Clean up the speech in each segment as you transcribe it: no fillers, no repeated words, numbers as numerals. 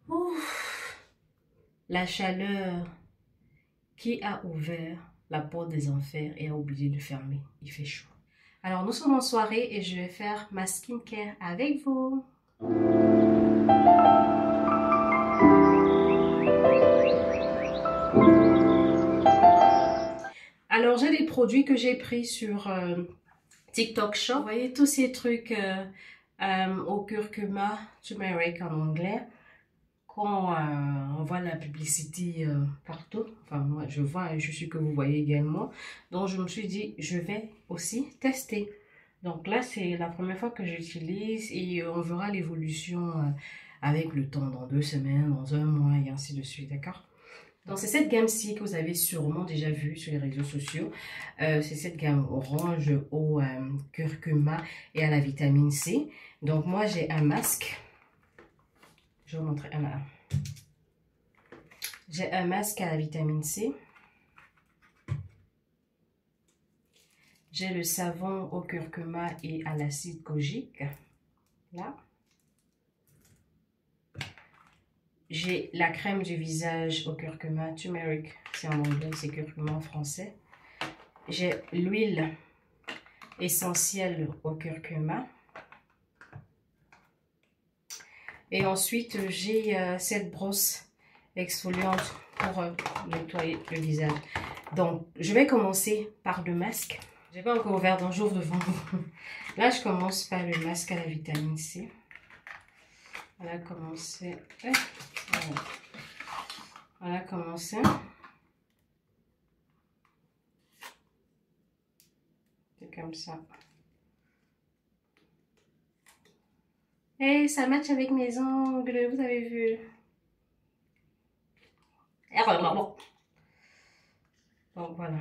Ouf, la chaleur qui a ouvert la porte des enfers et a oublié de fermer. Il fait chaud. Alors, nous sommes en soirée et je vais faire ma skincare avec vous. Alors, j'ai des produits que j'ai pris sur TikTok Shop. Vous voyez tous ces trucs au curcuma, turmeric en anglais. Quand on voit la publicité partout, enfin moi je vois et je suis que vous voyez également, donc je me suis dit je vais aussi tester. Donc là c'est la première fois que j'utilise et on verra l'évolution avec le temps, dans 2 semaines, dans un mois et ainsi de suite, d'accord? Donc c'est cette gamme-ci que vous avez sûrement déjà vue sur les réseaux sociaux. C'est cette gamme orange au curcuma et à la vitamine C. Donc moi j'ai un masque. Je vais vous montrer un à un. J'ai un masque à la vitamine C. J'ai le savon au curcuma et à l'acide kojique. Là. J'ai la crème du visage au curcuma, turmeric, c'est en anglais, c'est curcuma en français. J'ai l'huile essentielle au curcuma. Et ensuite, j'ai cette brosse exfoliante pour nettoyer le visage. Donc, je vais commencer par le masque. Je n'ai pas encore ouvert, donc j'ouvre devant vous. Là, je commence par le masque à la vitamine C. Voilà, commencer. Voilà, commencer. C'est comme ça. Et ça match avec mes ongles, vous avez vu. Donc voilà.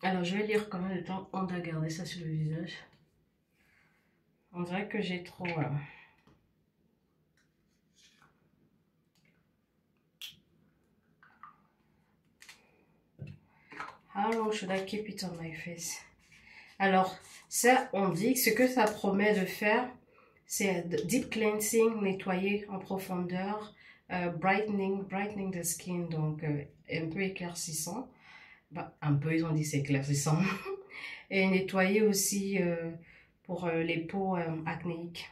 Alors, je vais lire combien de temps on doit garder ça sur le visage. On dirait que j'ai trop... How long should I keep it on my face? Alors, ça, on dit que ce que ça promet de faire, c'est deep cleansing, nettoyer en profondeur, brightening the skin, donc un peu éclaircissant. Bah, un peu, ils ont dit c'est éclaircissant. Et nettoyer aussi pour les peaux acnéiques.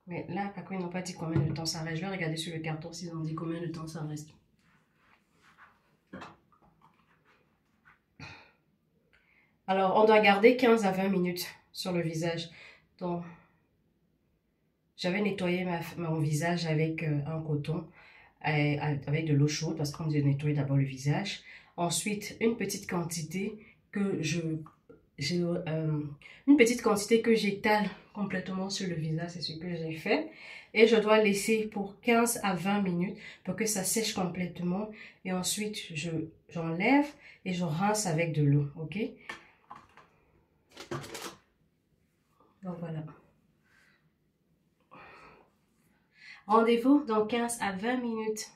Mais là, par contre, ils n'ont pas dit combien de temps ça reste. Je vais regarder sur le carton s'ils ont dit combien de temps ça reste. Alors, on doit garder 15 à 20 minutes sur le visage. Donc, j'avais nettoyé mon visage avec un coton, avec de l'eau chaude, parce qu'on dit nettoyer d'abord le visage. Ensuite, une petite quantité que une petite quantité que j'étale complètement sur le visage, c'est ce que j'ai fait. Et je dois laisser pour 15 à 20 minutes pour que ça sèche complètement. Et ensuite, j'enlève et je rince avec de l'eau, ok? Donc voilà. Rendez-vous dans 15 à 20 minutes.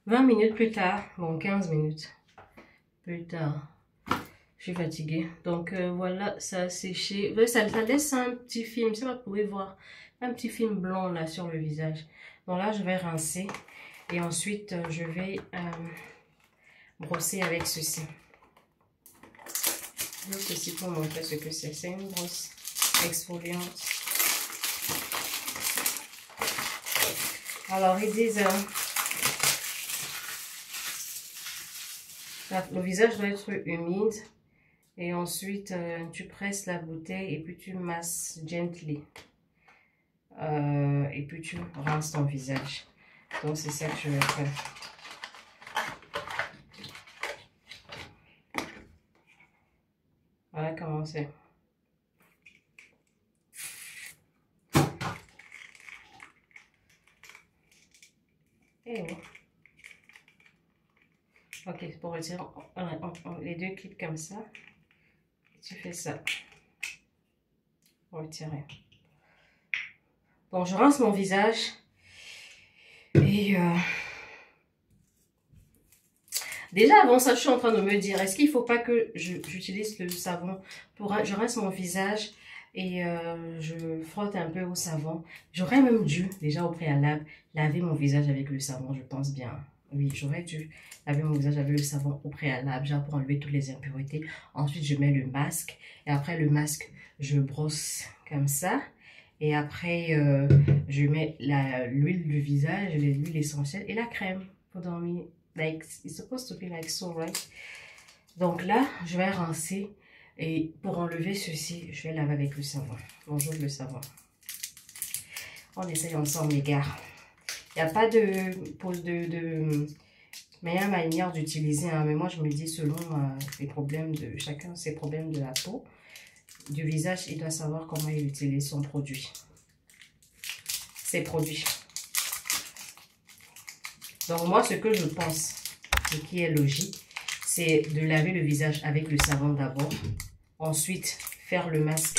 20 minutes plus tard, bon 15 minutes plus tard. Je suis fatiguée. Donc voilà, ça a séché. Ça laisse un petit film, si vous pouvez voir, un petit film blanc là sur le visage. Donc là, je vais rincer et ensuite je vais brosser avec ceci. Donc ceci pour montrer ce que c'est. C'est une brosse exfoliante. Alors ils disent le visage doit être humide. Et ensuite, tu presses la bouteille et puis tu masses gently. Et puis tu rinces ton visage. Donc c'est ça que je vais faire. Voilà comment c'est. Eh oui. Ok, pour retirer les deux clips comme ça. Tu fais ça. Pour retirer. Bon, je rince mon visage. Et déjà avant ça, je suis en train de me dire, est-ce qu'il ne faut pas que j'utilise le savon pour... Je rince mon visage et je frotte un peu au savon. J'aurais même dû, déjà au préalable, laver mon visage avec le savon, je pense bien. Oui, j'aurais dû laver mon visage avec le savon au préalable, genre pour enlever toutes les impuretés. Ensuite, je mets le masque. Et après le masque, je brosse comme ça. Et après, je mets l'huile du visage, l'huile essentielle et la crème pour dormir. Like, it's supposed to be like so, right? Donc là, je vais rincer. Et pour enlever ceci, je vais laver avec le savon. Bonjour le savon. On essaye ensemble, les gars. Il n'y a pas de meilleure manière d'utiliser, hein, mais moi je me dis selon les problèmes de chacun, ses problèmes de la peau, du visage, il doit savoir comment il utilise son produit. Ses produits. Donc moi ce que je pense, ce qui est logique, c'est de laver le visage avec le savon d'abord, ensuite faire le masque.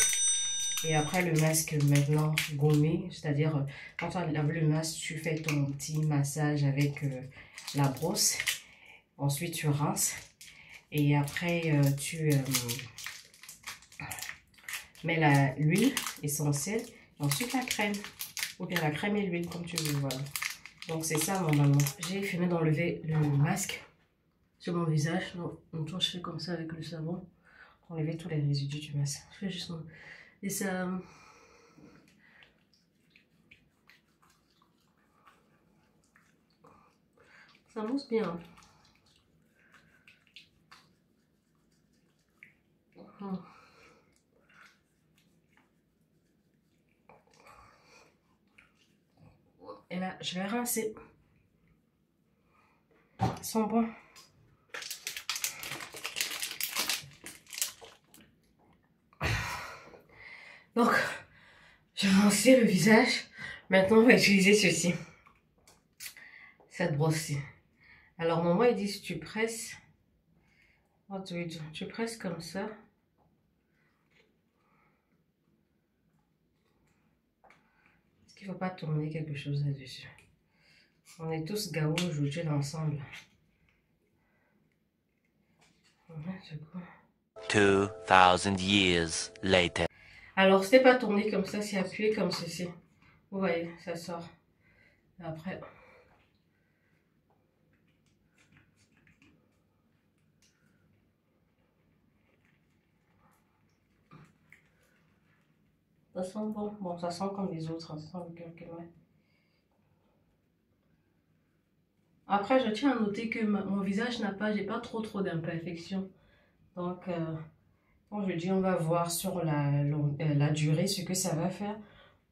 Et après le masque, maintenant, gommer, c'est-à-dire quand tu as lavé le masque, tu fais ton petit massage avec la brosse. Ensuite, tu rinces. Et après, tu mets l'huile essentielle. Et ensuite, la crème. Ou bien la crème et l'huile, comme tu veux, voilà. Donc, c'est ça, normalement. J'ai fini d'enlever le masque sur mon visage. Donc, je fais comme ça avec le savon. Enlever tous les résidus du masque. Je fais juste... Et ça mousse bien. Et là, je vais rincer. Ils sont bons. Donc, j'ai rincé le visage. Maintenant, on va utiliser ceci. Cette brosse-ci. Alors, maman, il dit, si tu presses, tu presses comme ça. Est-ce qu'il ne faut pas tourner quelque chose là-dessus? On est tous gaou aujourd'hui ensemble. 2000 years later. Alors, c'est pas tourné comme ça, c'est appuyé comme ceci. Vous voyez, ça sort. Et après... Ça sent bon. Bon, ça sent comme les autres. Ça sent le curcuma. Après, je tiens à noter que mon visage j'ai pas trop d'imperfections. Donc, quand je dis on va voir sur la durée ce que ça va faire.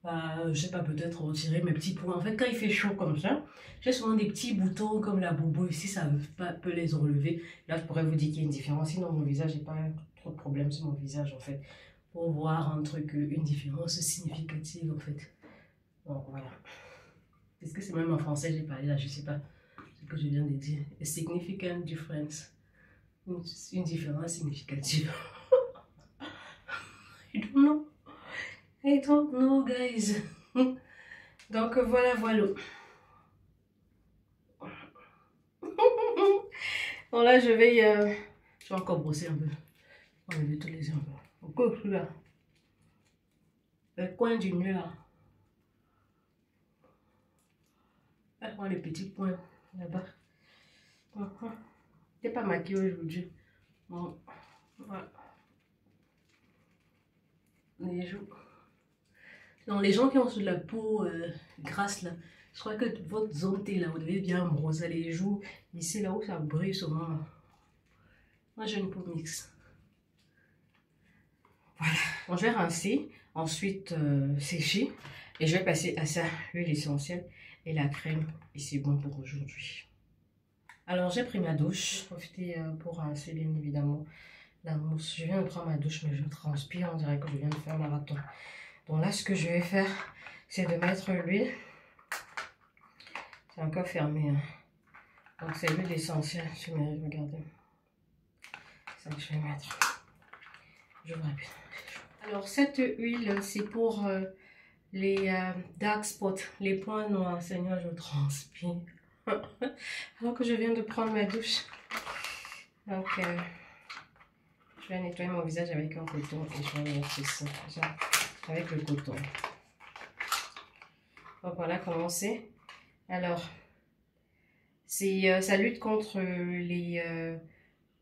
Je sais pas, peut-être retirer mes petits points. En fait, quand il fait chaud comme ça, j'ai souvent des petits boutons comme la bobo ici, ça peut les enlever. Là, je pourrais vous dire qu'il y a une différence. Sinon, mon visage, j'ai pas trop de problèmes sur mon visage, en fait. Pour voir un truc, une différence significative, en fait. Donc, voilà. Est-ce que c'est même en français, j'ai parlé là, je sais pas ce que je viens de dire. A significant difference. Une différence significative. I don't know. I don't know, guys. Donc voilà. Bon là je vais encore brosser un peu. Enlever tous les ongles. Encore plus là. Le coin du nez là. Là, les petits points là-bas. T'es pas maquillée aujourd'hui. Bon, voilà. Les joues. Donc les gens qui ont sur la peau grasse là, je crois que votre zone T là, vous devez bien brosser les joues. Ici là où ça brille souvent. Moi j'ai une peau mixte. Voilà. Bon, je vais rincer, ensuite sécher. Et je vais passer à ça, l'huile essentielle et la crème. Et c'est bon pour aujourd'hui. Alors j'ai pris ma douche. Profitez pour rincer bien évidemment la mousse. Je viens de prendre ma douche mais je transpire. On dirait que je viens de faire un marathon. Donc là ce que je vais faire c'est de mettre l'huile. C'est encore fermé. Hein. Donc c'est l'huile essentielle. Je mets, regardez. C'est ça que je vais mettre. Je vous rappelle. Alors cette huile, c'est pour les dark spots, les points noirs. Seigneur, je transpire. Alors que je viens de prendre ma douche. Donc, je vais nettoyer mon visage avec un coton et je vais mettre ça, avec le coton. Donc voilà comment c'est. Alors, ça lutte contre les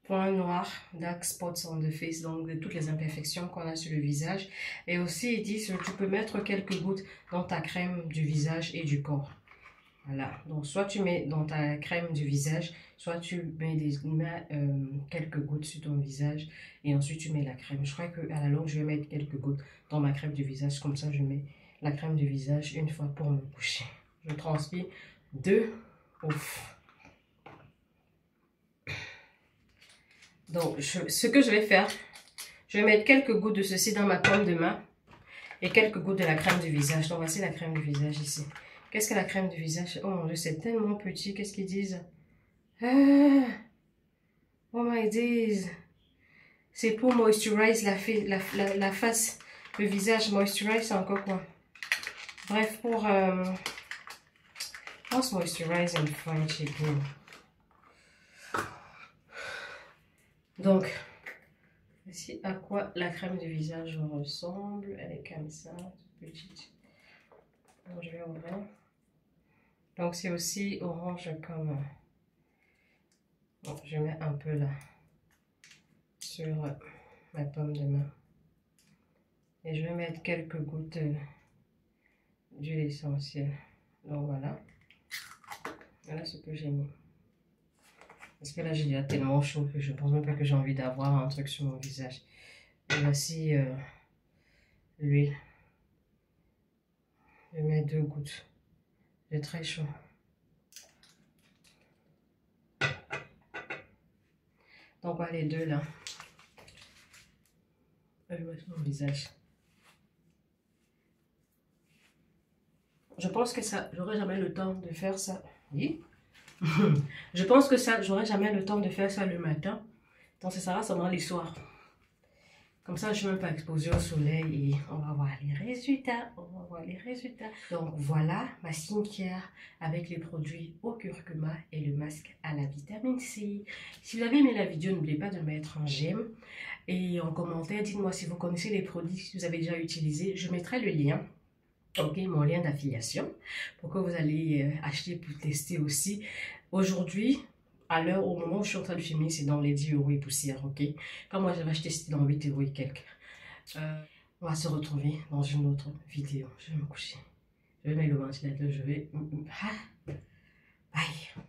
points noirs, dark spots on the face, donc de toutes les imperfections qu'on a sur le visage. Et aussi, ils disent que tu peux mettre quelques gouttes dans ta crème du visage et du corps. Voilà, donc soit tu mets dans ta crème du visage, soit tu mets, quelques gouttes sur ton visage et ensuite tu mets la crème. Je crois qu'à la longue, je vais mettre quelques gouttes dans ma crème du visage, comme ça je mets la crème du visage une fois pour me coucher. Je transpire de ouf. Donc, ce que je vais faire, je vais mettre quelques gouttes de ceci dans ma paume de main et quelques gouttes de la crème du visage. Donc, voici la crème du visage ici. Qu'est-ce que la crème du visage? Oh mon Dieu, c'est tellement petit. Qu'est-ce qu'ils disent? Ah, oh my days. C'est pour moisturize la face, le visage. Moisturize, c'est encore quoi? Bref, pour... what's moisturize in French again? Donc, voici à quoi la crème du visage ressemble. Elle est comme ça, petite. Donc, je vais ouvrir. Donc, c'est aussi orange comme... Bon, je mets un peu là, sur ma paume de main. Et je vais mettre quelques gouttes d'huile essentielle. Donc, voilà. Voilà ce que j'ai mis. Parce que là, j'ai déjà tellement chaud que je pense même pas que j'ai envie d'avoir un truc sur mon visage. Et voici l'huile. Je mets 2 gouttes. C'est très chaud. Donc, voilà les deux là. Je vais mettre mon visage. Je pense que ça, j'aurai jamais le temps de faire ça. Oui. Je pense que ça, j'aurai jamais le temps de faire ça le matin. Donc, ça sera seulement les soirs. Comme ça, je ne suis même pas exposée au soleil et on va voir les résultats. On va voir les résultats. Donc, voilà ma skincare avec les produits au curcuma et le masque à la vitamine C. Si vous avez aimé la vidéo, n'oubliez pas de mettre un j'aime. Et en commentaire, dites-moi si vous connaissez les produits que vous avez déjà utilisés. Je mettrai le lien. Ok, mon lien d'affiliation pour que vous allez acheter pour tester aussi. Aujourd'hui, à l'heure, au moment où je suis en train de filmer, c'est dans les 10 € et poussière, ok? Quand moi j'avais acheté, c'était dans 8 € et quelques. On va se retrouver dans une autre vidéo. Je vais me coucher. Je vais mettre le ventilateur, je vais... Bye!